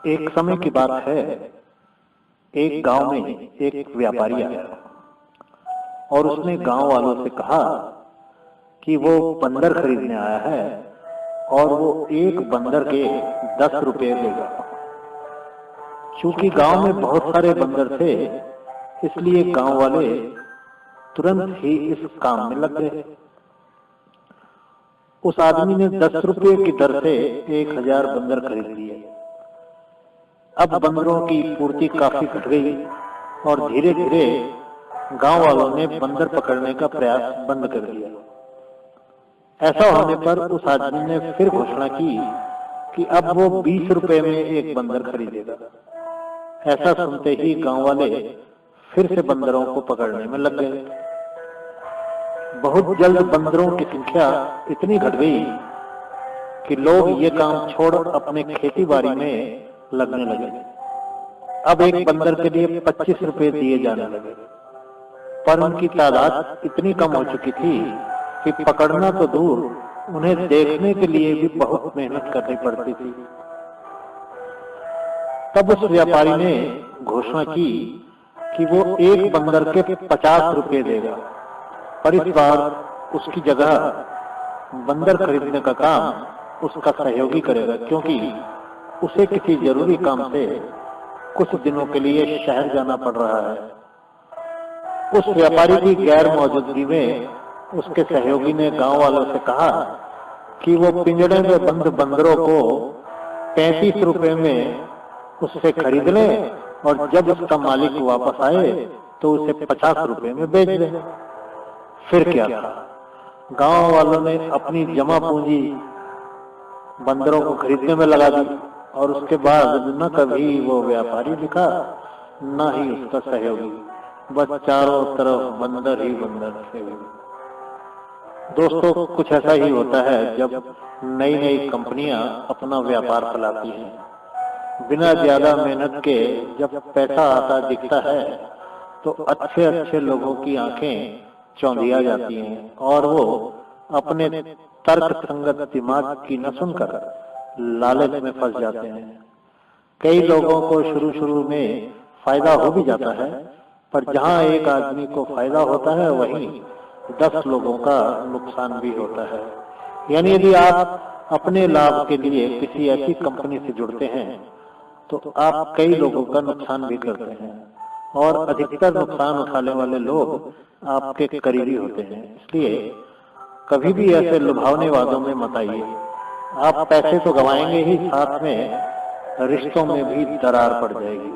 एक समय की बात है, एक गांव में एक व्यापारी आया और उसने गांव वालों से कहा कि वो बंदर खरीदने आया है और वो एक बंदर के 10 रुपये देगा। क्योंकि गांव में बहुत सारे बंदर थे, इसलिए गांव वाले तुरंत ही इस काम में लग गए। उस आदमी ने 10 रुपये की दर से 1000 बंदर खरीद लिए। अब बंदरों की पूर्ति काफी घट गई और धीरे धीरे गांव वालों ने बंदर पकड़ने का प्रयास बंद कर दिया। ऐसा होने पर उस आदमी ने फिर घोषणा की कि अब वो 20 रुपए में एक बंदर खरीदेगा। ऐसा सुनते ही गांव वाले फिर से बंदरों को पकड़ने में लग गए। बहुत जल्द बंदरों की संख्या इतनी घट गई कि लोग ये काम छोड़ अपने खेती बाड़ी में लगने लगे। अब एक बंदर के लिए 25 रुपए दिए जाने लगे, पर उनकी तादाद इतनी कम हो चुकी थी कि पकड़ना तो दूर, उन्हें देखने के लिए भी बहुत मेहनत करनी पड़ती थी। तब उस व्यापारी ने घोषणा की कि वो एक बंदर के 50 रुपए देगा, पर इस बार उसकी जगह बंदर खरीदने का काम उसका सहयोगी करेगा, क्योंकि उसे किसी जरूरी काम से कुछ दिनों के लिए शहर जाना पड़ रहा है। उस व्यापारी की गैर मौजूदगी में उसके सहयोगी ने गांव वालों से कहा कि वो पिंजड़े में बंद बंदरों को 35 रुपए में उससे खरीद ले और जब उसका मालिक वापस आए तो उसे 50 रुपए में बेच दे। फिर क्या था, गांव वालों ने अपनी जमा पूंजी बंदरों को खरीदने में लगा दी और उसके बाद न कभी वो व्यापारी दिखा, न ही उसका सहयोगी, बस चारों तरफ बंदर ही बंदर थे। दोस्तों, कुछ ऐसा ही होता है जब नई नई कंपनियां अपना व्यापार फैलाती हैं। बिना ज्यादा मेहनत के जब पैसा आता दिखता है तो अच्छे अच्छे लोगों की आंखें चौंधिया जाती हैं और वो अपने तर्क संगत दिमाग की न सुनकर लालच में फंस जाते हैं। कई लोगों को शुरू शुरू में फायदा हो भी जाता है, पर जहां एक आदमी को फायदा होता है वहीं 10 लोगों का नुकसान भी होता है। यानी यदि आप अपने लाभ के लिए किसी ऐसी कंपनी से जुड़ते हैं तो आप कई लोगों का नुकसान भी करते हैं और अधिकतर नुकसान उठाने वाले लोग आपके करीबी होते हैं। इसलिए कभी भी ऐसे लुभावने वादों में मत आइए। आप पैसे तो गंवाएंगे ही, साथ में रिश्तों में भी दरार पड़ जाएगी।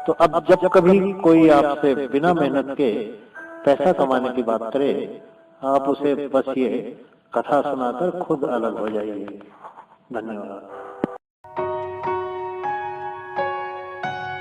तो अब जब कभी कोई आपसे बिना मेहनत के पैसा कमाने की बात करे, आप उसे बस ये कथा सुनाकर खुद अलग हो जाइए। धन्यवाद।